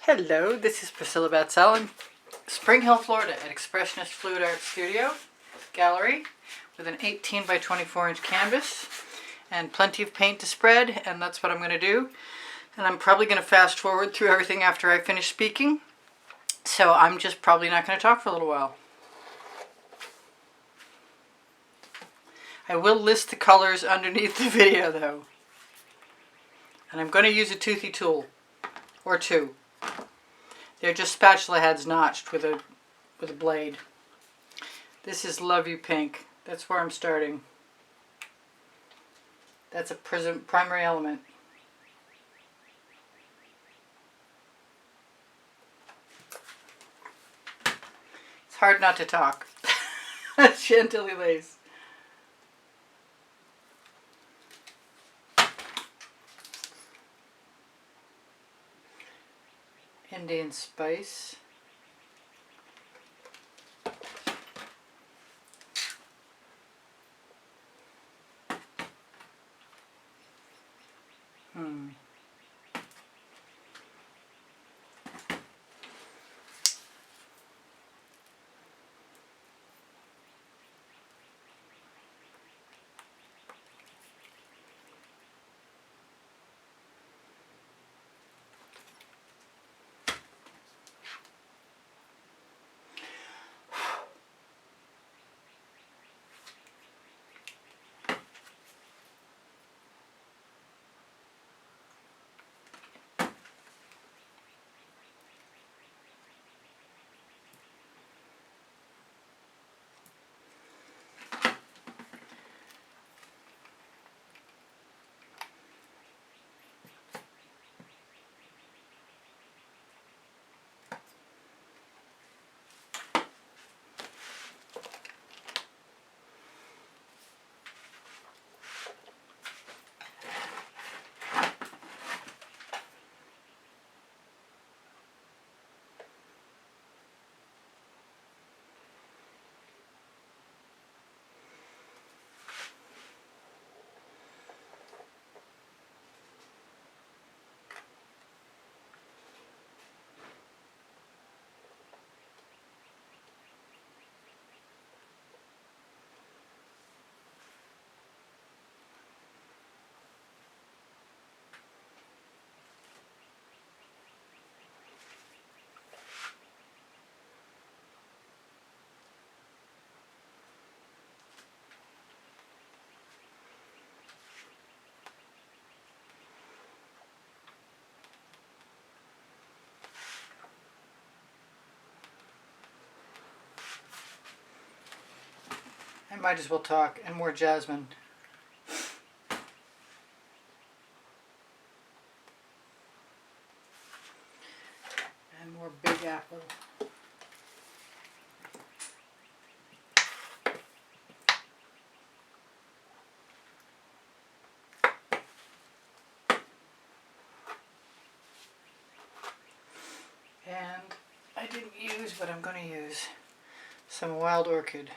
Hello, this is Priscilla Batzell in Spring Hill, Florida at Expressionist Fluid Art Studio Gallery with an 18 by 24 inch canvas and plenty of paint to spread, and that's what I'm going to do. And I'm probably going to fast forward through everything after I finish speaking, so I'm just probably not going to talk for a little while. I will list the colors underneath the video though, and I'm going to use a toothy tool or two. They're just spatula heads notched with a blade. This is Love You Pink. That's where I'm starting. That's a Prizm primary element. It's hard not to talk. Chantilly lace. Indian spice. I might as well talk, and more jasmine. And more big apple. And I didn't use, but I'm going to use some wild orchid.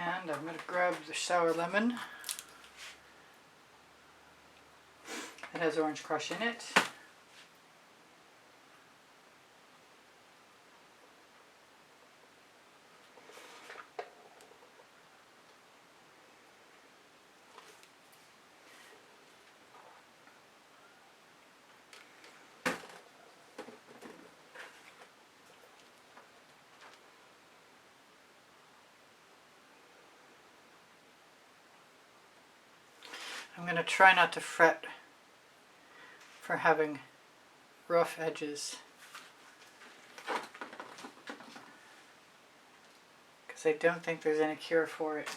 And I'm going to grab the sour lemon. It has orange crush in it. try not to fret for having rough edges, because I don't think there's any cure for it.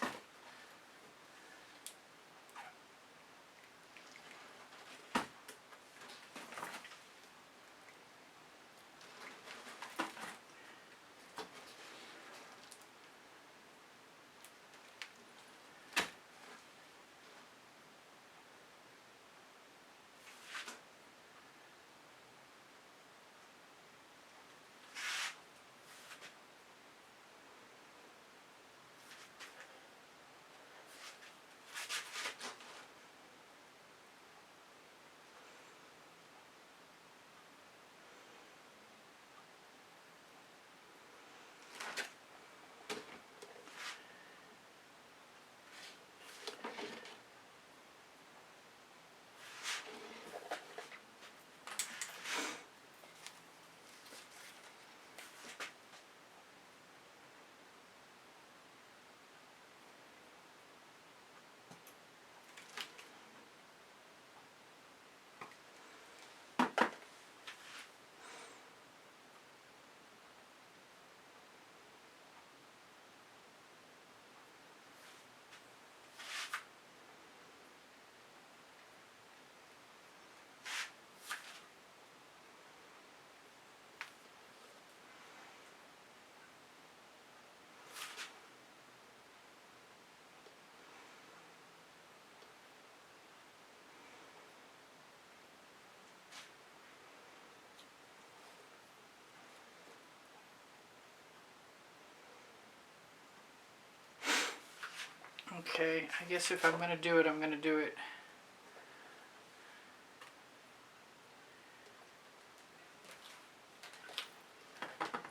Okay, I guess if I'm going to do it, I'm going to do it.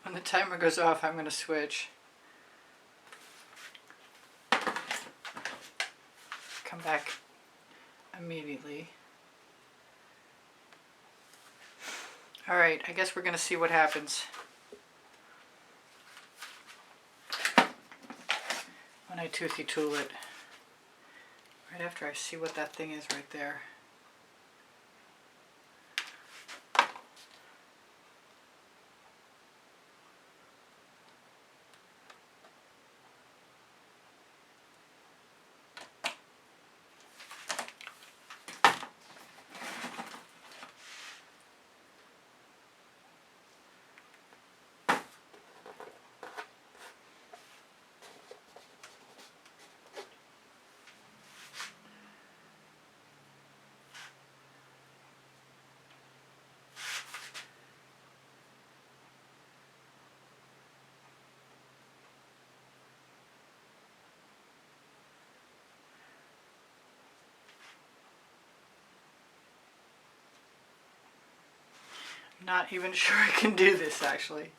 When the timer goes off, I'm going to switch. Come back immediately. Alright, I guess we're going to see what happens when I toothy tool it. Right after I see what that thing is right there. Not even sure I can do this actually.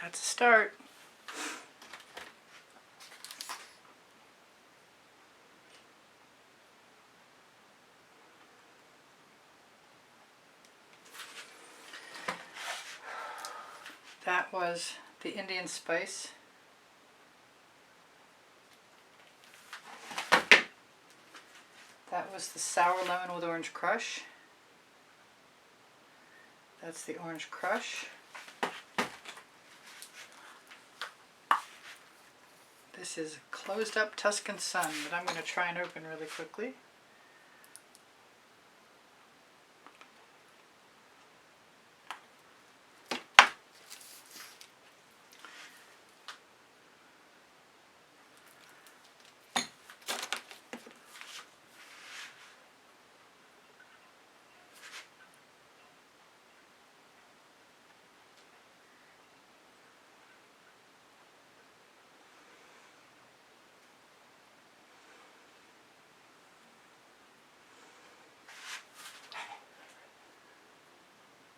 That's a start. That was the Indian Spice. That was the Sour Lemon with Orange Crush. That's the Orange Crush. This is Closed Up Tuscan Sun that I'm going to try and open really quickly.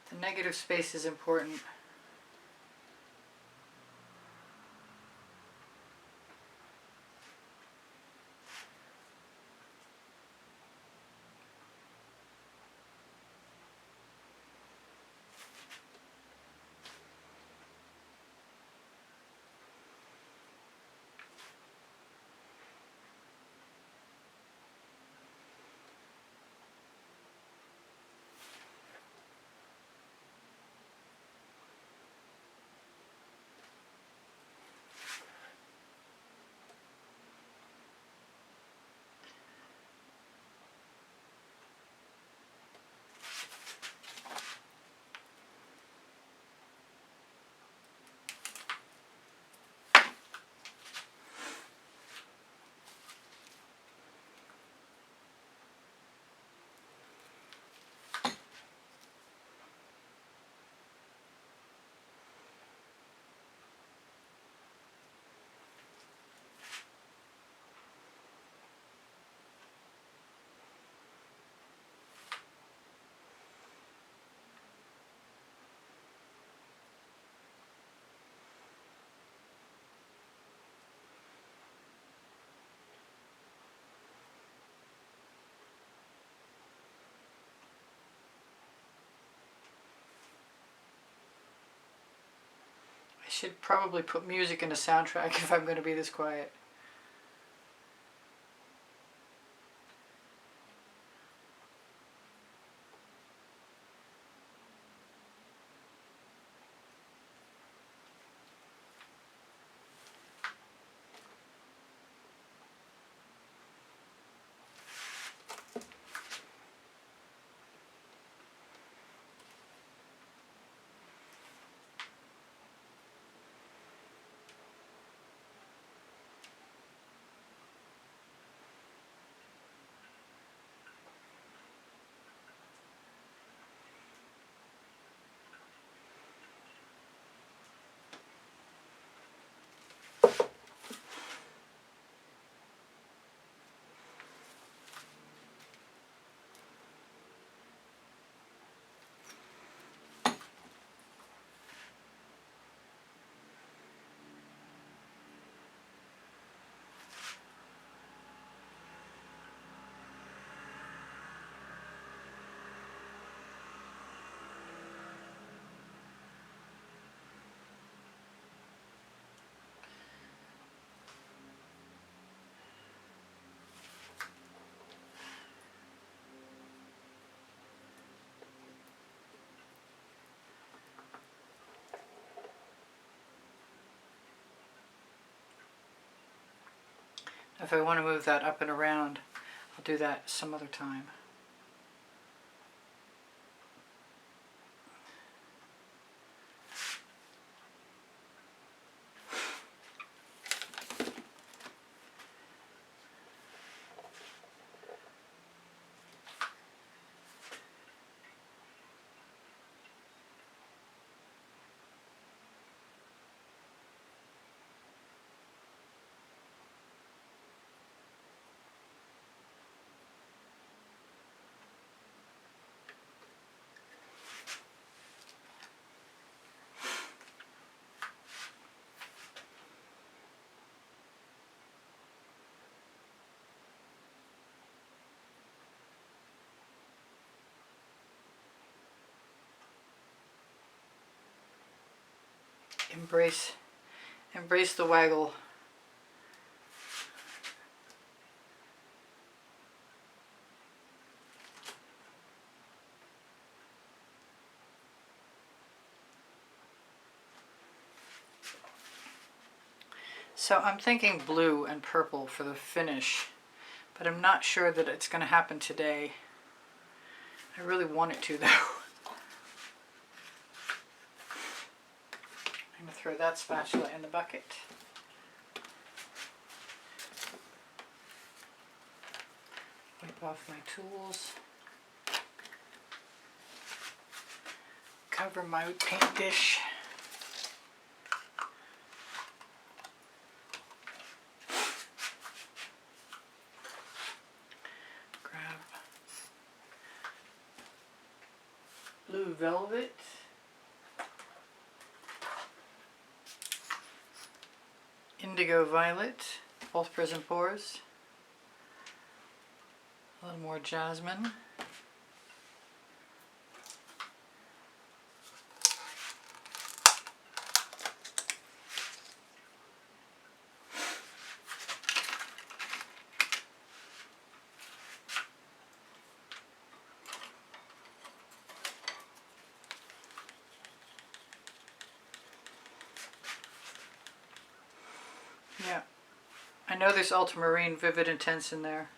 The negative space is important. I should probably put music in the soundtrack if I'm going to be this quiet. If I want to move that up and around, I'll do that some other time. Embrace the waggle. So I'm thinking blue and purple for the finish, but I'm not sure that it's going to happen today. I really want it to though. I'm going to throw that spatula in the bucket. Wipe off my tools. Cover my paint dish. Grab blue velvet. Indigo violet, both Prizm pours. A little more jasmine. Yeah, I know there's Ultramarine Vivid Intense in there.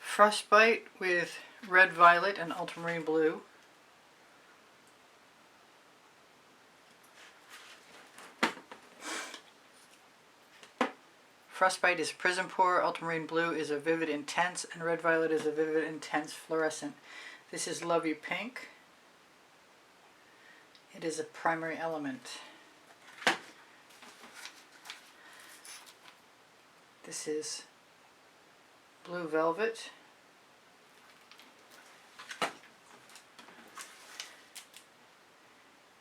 Frostbite with red violet and ultramarine blue. Frostbite is Prizm pour, ultramarine blue is a vivid intense, and red violet is a vivid intense fluorescent. This is Love You Pink. It is a primary element. This is blue velvet.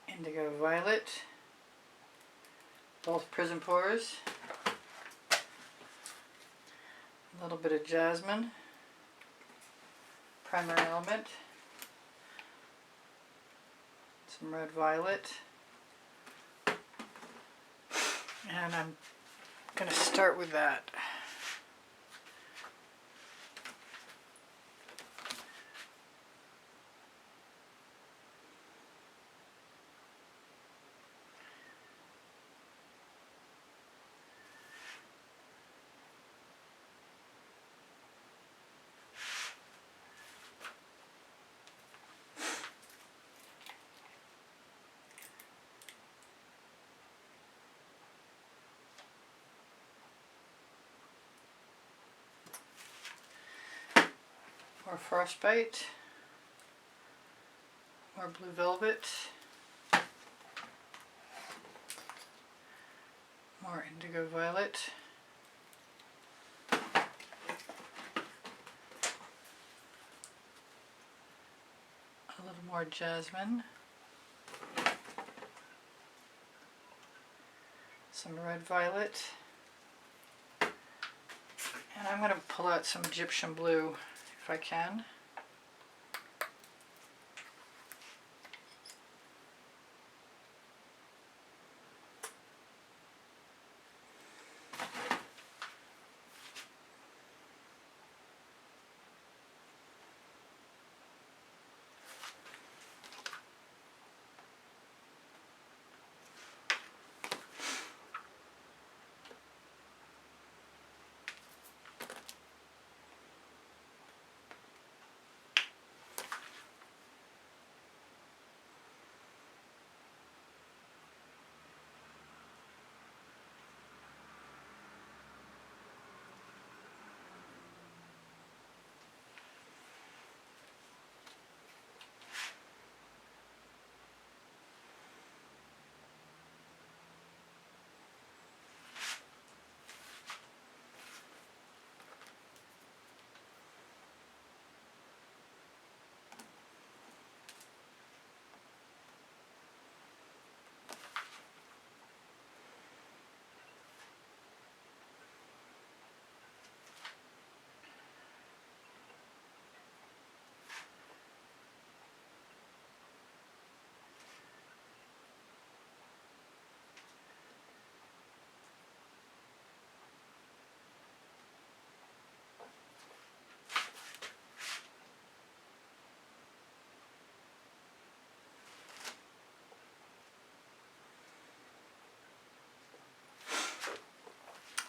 Indigo violet. Both Prizm pours. A little bit of jasmine. Primary element. Some red violet. And I'm going to start with that. More Frostbite, more blue velvet, more indigo violet, a little more jasmine, some red violet, and I'm going to pull out some Egyptian blue if I can.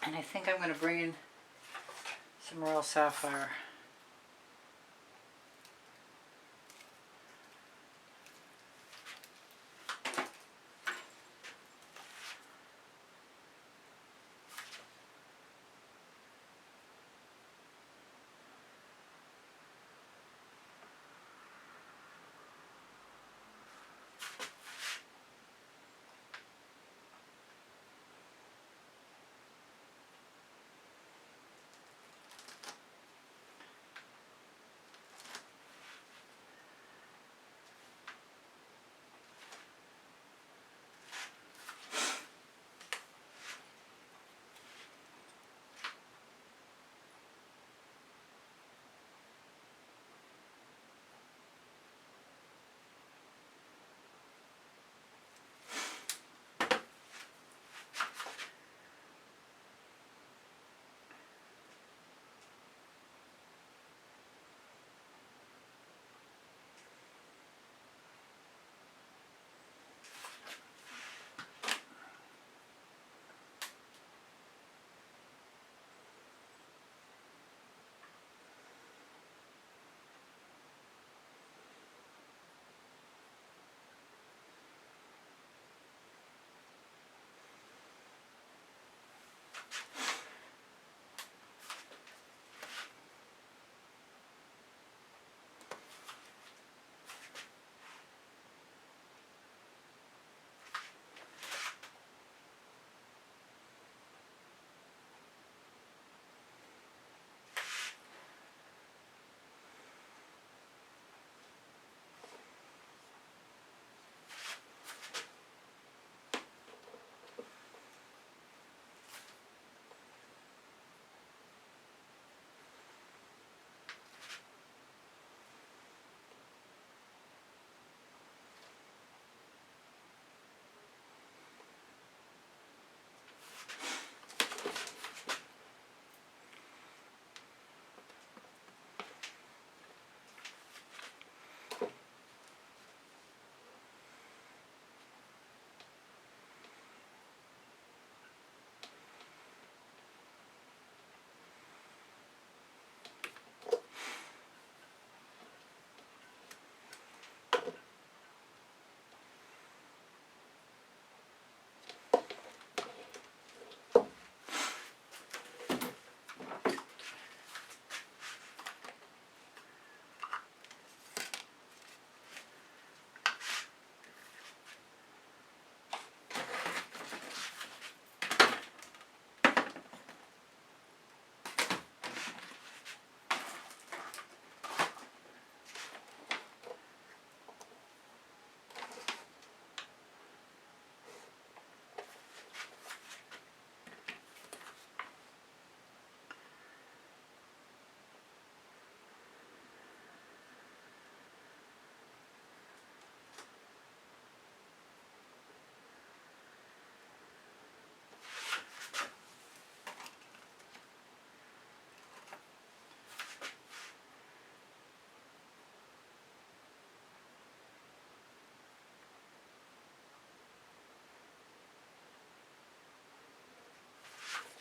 And I think I'm going to bring in some Royal Sapphire.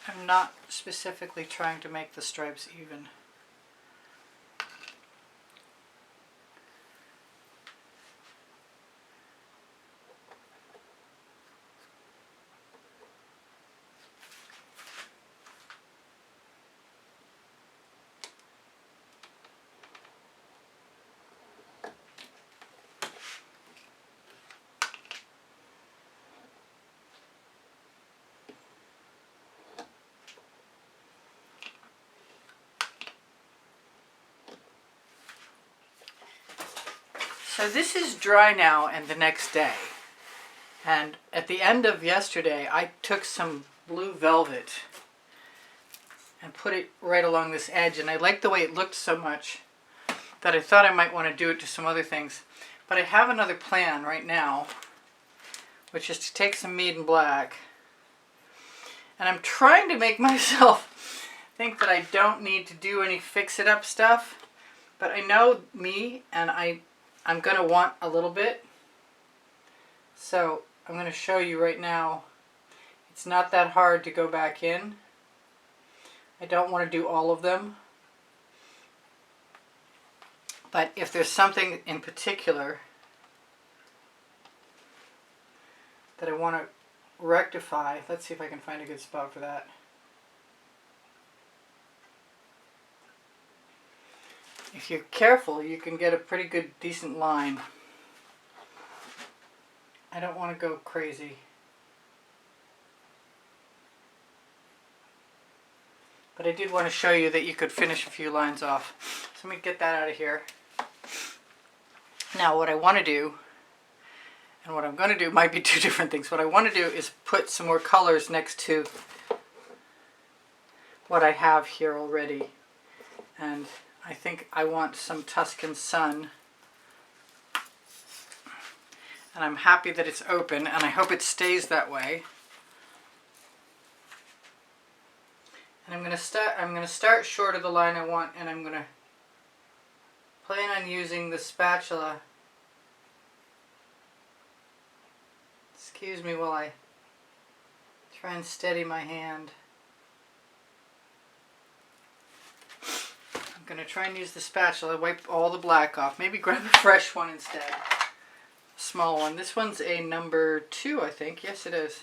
I'm not specifically trying to make the stripes even. So this is dry now and the next day. And at the end of yesterday, I took some blue velvet and put it right along this edge. And I liked the way it looked so much that I thought I might want to do it to some other things. But I have another plan right now, which is to take some Mead and Black. And I'm trying to make myself think that I don't need to do any fix-it-up stuff. But I know me, and I'm going to want a little bit. So I'm going to show you right now. It's not that hard to go back in. I don't want to do all of them. But if there's something in particular that I want to rectify, let's see if I can find a good spot for that. If you're careful, you can get a pretty good, decent line. I don't want to go crazy. But I did want to show you that you could finish a few lines off. So let me get that out of here. Now what I want to do, and what I'm going to do might be two different things. What I want to do is put some more colors next to what I have here already. And I think I want some Tuscan Sun. And I'm happy that it's open, and I hope it stays that way. And I'm going to start short of the line I want, and I'm going to plan on using the spatula. Excuse me while I try and steady my hand. I'm going to try and use the spatula, wipe all the black off. Maybe grab a fresh one instead. A small one. This one's a number 2, I think. Yes, it is.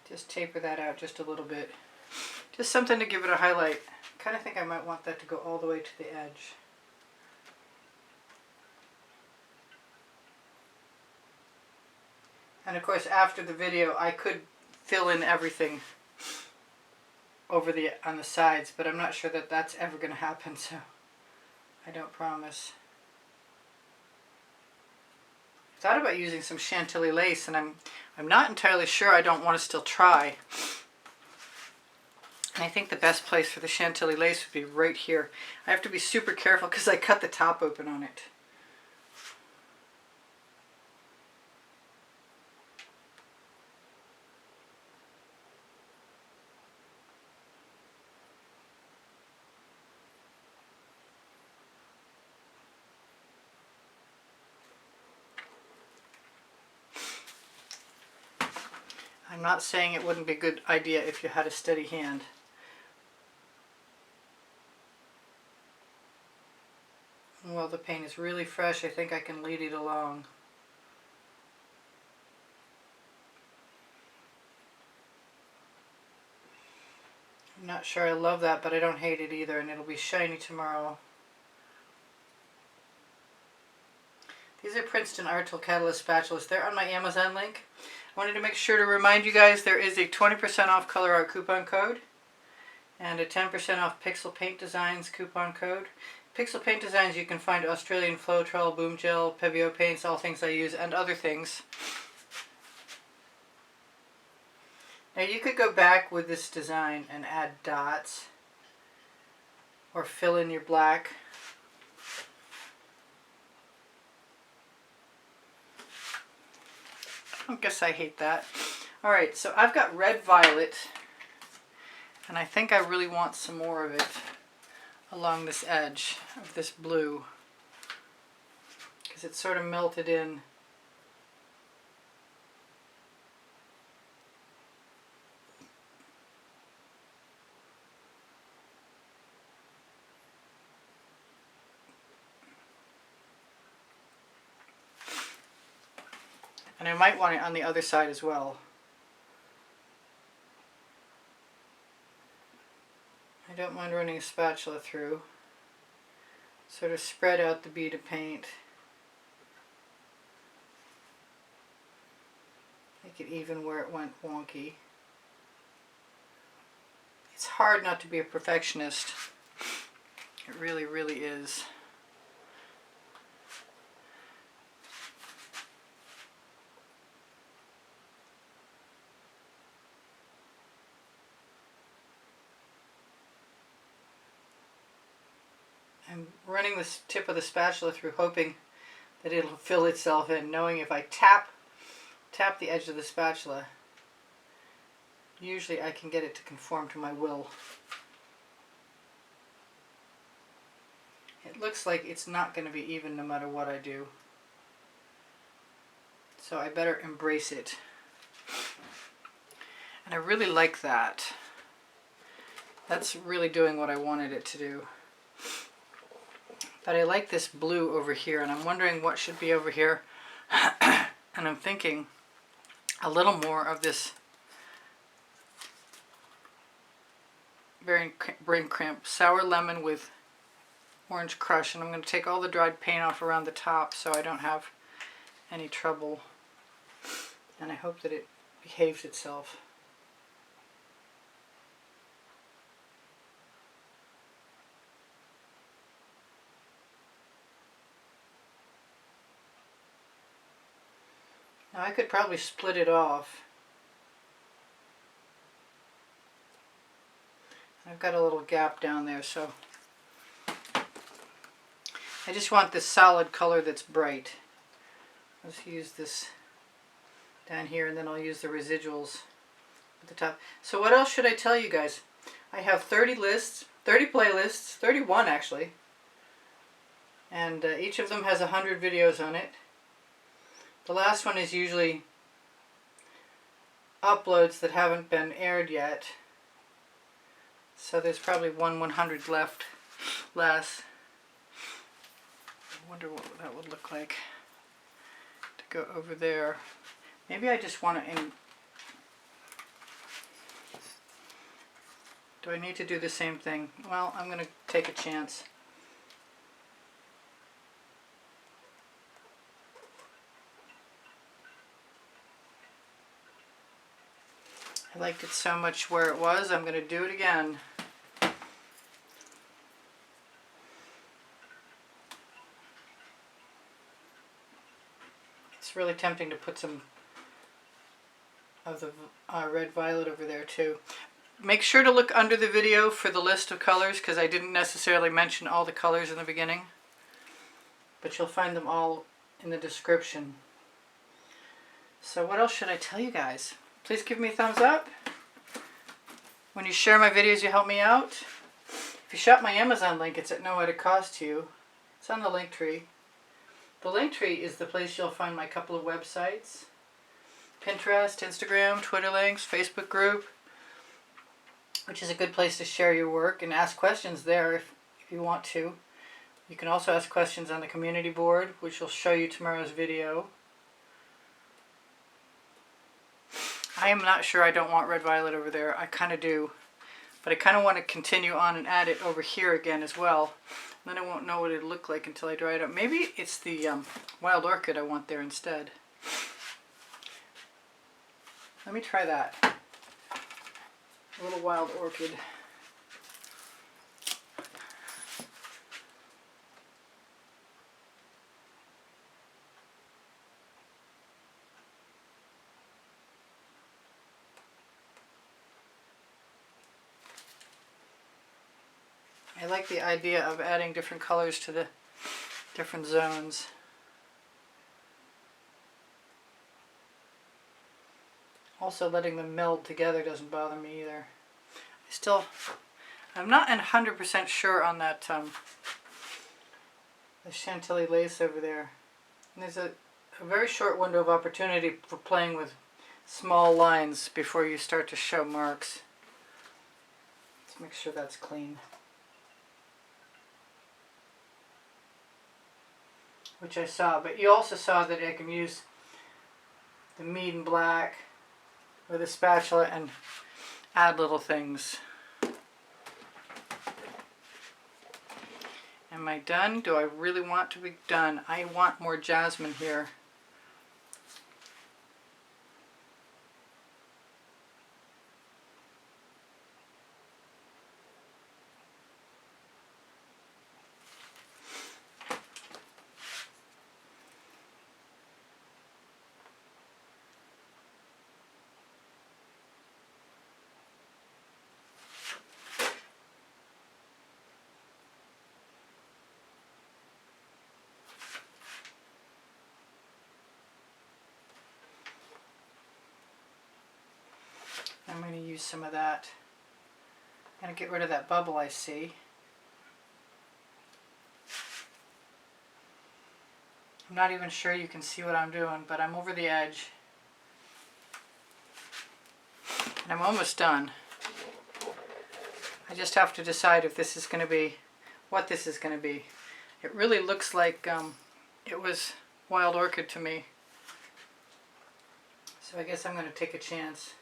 Just taper that out just a little bit. Just something to give it a highlight. I kind of think I might want that to go all the way to the edge. And of course, after the video, I could fill in everything over on the sides, but I'm not sure that that's ever going to happen, so I don't promise. I thought about using some Chantilly lace, and I'm not entirely sure. I don't want to still try. And I think the best place for the Chantilly lace would be right here. I have to be super careful because I cut the top open on it. I'm not saying it wouldn't be a good idea if you had a steady hand. While the paint is really fresh, I think I can lead it along. I'm not sure I love that, but I don't hate it either, and it'll be shiny tomorrow. These are Princeton Artful Catalyst spatulas. They're on my Amazon link. I wanted to make sure to remind you guys there is a 20% off Colourarte coupon code and a 10% off Pixel Paint Designs coupon code. Pixel Paint Designs, you can find Australian Floetrol, Boom Gel, Pebeo paints, all things I use, and other things. Now you could go back with this design and add dots or fill in your black. I guess I hate that. Alright, so I've got red violet, and I think I really want some more of it along this edge of this blue, because it's sort of melted in. And I might want it on the other side as well. I don't mind running a spatula through. Sort of spread out the bead of paint. Make it even where it went wonky. It's hard not to be a perfectionist. It really, really is. I'm running the tip of the spatula through, hoping that it'll fill itself in, knowing if I tap the edge of the spatula, usually I can get it to conform to my will. It it looks like it's not going to be even no matter what I do. So I better embrace it. And I really like that. That's really doing what I wanted it to do. But I like this blue over here, and I'm wondering what should be over here. And I'm thinking a little more of this brain cramp sour lemon with orange crush, and I'm going to take all the dried paint off around the top so I don't have any trouble, and I hope that it behaves itself. Now I could probably split it off. I've got a little gap down there, so I just want this solid color that's bright. Let's use this down here, and then I'll use the residuals at the top. So what else should I tell you guys? I have 30 lists, 30 playlists, 31 actually, and each of them has 100 videos on it. The last one is usually uploads that haven't been aired yet. So there's probably 1/100 left, less. I wonder what that would look like to go over there. Maybe I just want to, do I need to do the same thing? Well, I'm going to take a chance. I liked it so much where it was, I'm going to do it again. It's really tempting to put some of the red violet over there too. Make sure to look under the video for the list of colors, because I didn't necessarily mention all the colors in the beginning, but you'll find them all in the description. So what else should I tell you guys? Please give me a thumbs up. When you share my videos, you help me out. If you shop my Amazon link, it's at no added cost to you. It's on the link tree. The link tree is the place you'll find my couple of websites. Pinterest, Instagram, Twitter links, Facebook group, which is a good place to share your work and ask questions there if you want to. You can also ask questions on the community board, which will show you tomorrow's video. I am not sure I don't want red violet over there. I kind of do. But I kind of want to continue on and add it over here again as well. And then I won't know what it'll look like until I dry it up. Maybe it's the wild orchid I want there instead. Let me try that. A little wild orchid. I like the idea of adding different colors to the different zones. Also, letting them meld together doesn't bother me either. I'm not 100% sure on that the Chantilly lace over there. And there's a very short window of opportunity for playing with small lines before you start to show marks. Let's make sure that's clean. Which I saw, but you also saw that I can use the mead and black with a spatula and add little things. Am I done? Do I really want to be done? I want more jasmine here. I'm going to use some of that. I'm going to get rid of that bubble I see. I'm not even sure you can see what I'm doing, but I'm over the edge. And I'm almost done. I just have to decide if this is going to be, what this is going to be. It really looks like it was Wild Orchid to me. So I guess I'm going to take a chance.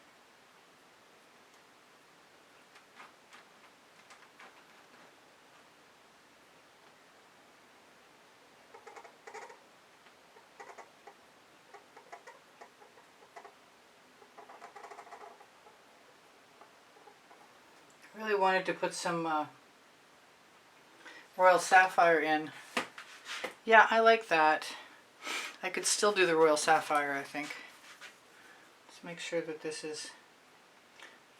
I really wanted to put some Royal Sapphire in. Yeah, I like that. I could still do the Royal Sapphire, I think. Let's make sure that this is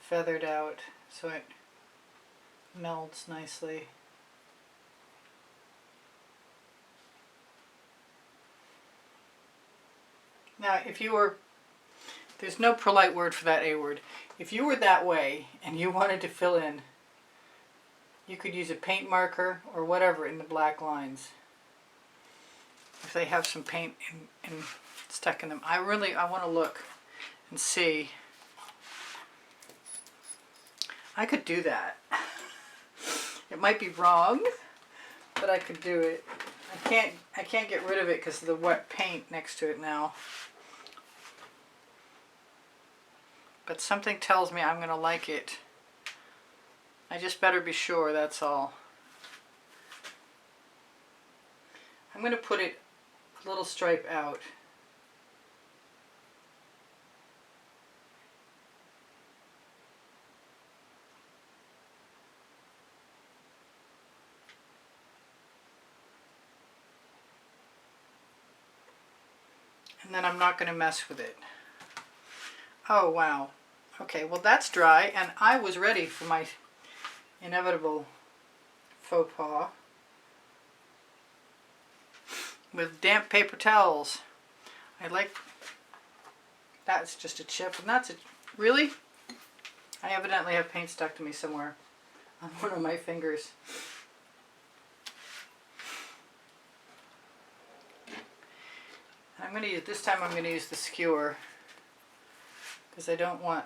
feathered out so it melds nicely. Now, if you were, there's no polite word for that A word. If you were that way and you wanted to fill in, you could use a paint marker or whatever in the black lines. If they have some paint in stuck in them. I want to look and see. I could do that. It might be wrong, but I could do it. I can't get rid of it because of the wet paint next to it now. But something tells me I'm going to like it. I just better be sure, that's all. I'm going to put it a little stripe out. And then I'm not going to mess with it. Oh wow. Okay, well that's dry, and I was ready for my inevitable faux pas with damp paper towels. I like, that's just a chip, and that's a, really? I evidently have paint stuck to me somewhere on one of my fingers. I'm going to use, this time I'm going to use the skewer because I don't want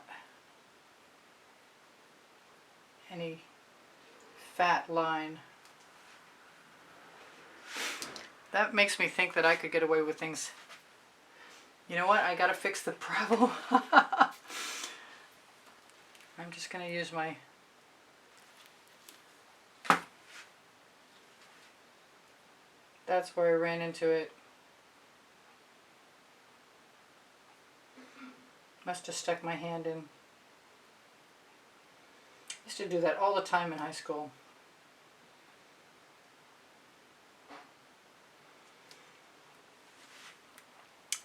any fat line. That makes me think that I could get away with things. You know what? I gotta fix the problem. I'm just gonna use my that's where I ran into it. Must have stuck my hand in. I used to do that all the time in high school.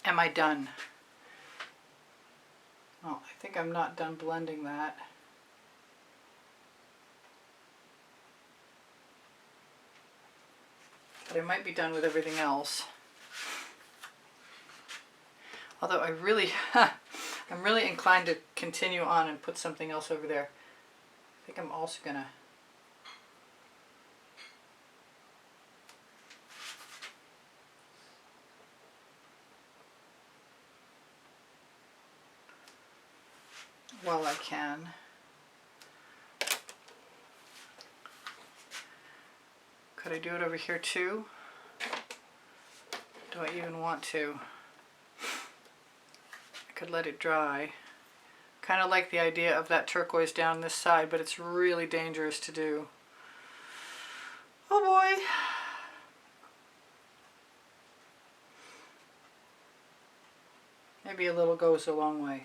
Am I done? Well, I think I'm not done blending that. But I might be done with everything else. Although I really, I'm really inclined to continue on and put something else over there. I think I'm also gonna while I can. Could I do it over here too? Do I even want to? I could let it dry. Kind of like the idea of that turquoise down this side, but it's really dangerous to do. Oh boy. Maybe a little goes a long way.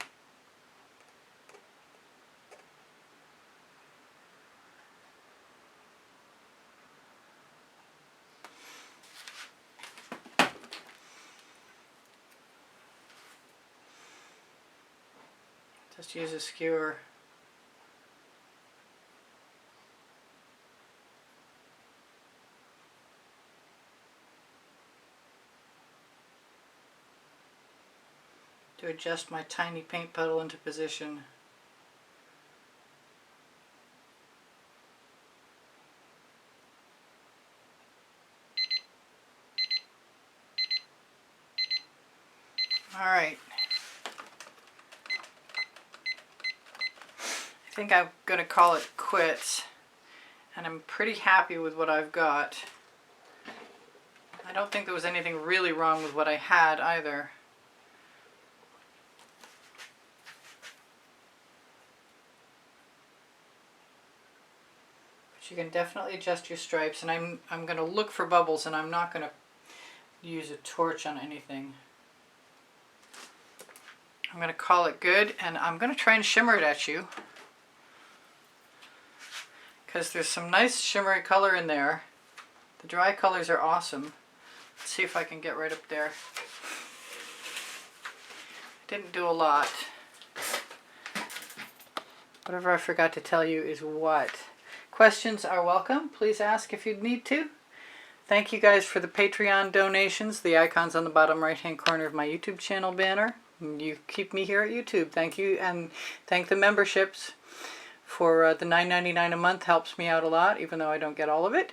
Just use a skewer. To adjust my tiny paint puddle into position. Alright. I think I'm going to call it quits. And I'm pretty happy with what I've got. I don't think there was anything really wrong with what I had either. But you can definitely adjust your stripes, and I'm going to look for bubbles, and I'm not going to use a torch on anything. I'm going to call it good, and I'm going to try and shimmer it at you, because there's some nice shimmery color in there. The dry colors are awesome. Let's see if I can get right up there. Didn't do a lot. Whatever I forgot to tell you is what. Questions are welcome. Please ask if you'd need to. Thank you guys for the Patreon donations. The icon's on the bottom right hand corner of my YouTube channel banner. You keep me here at YouTube. Thank you, and thank the memberships for the $9.99 a month. Helps me out a lot, even though I don't get all of it.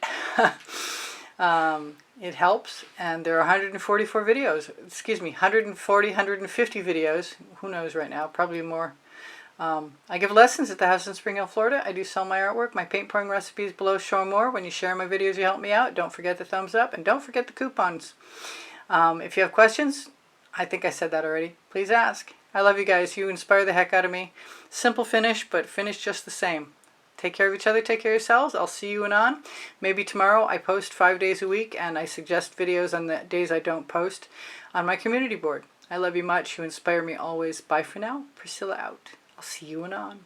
It helps, and there are 144 videos. Excuse me, 150 videos. Who knows right now? Probably more. I give lessons at the house in Spring Hill, Florida. I do sell my artwork. My paint pouring recipes below show more. When you share my videos, you help me out. Don't forget the thumbs up, and don't forget the coupons. If you have questions, I think I said that already. Please ask. I love you guys. You inspire the heck out of me. Simple finish, but finish just the same. Take care of each other. Take care of yourselves. I'll see you anon. Maybe tomorrow. I post 5 days a week, and I suggest videos on the days I don't post on my community board. I love you much. You inspire me always. Bye for now. Priscilla out. I'll see you anon.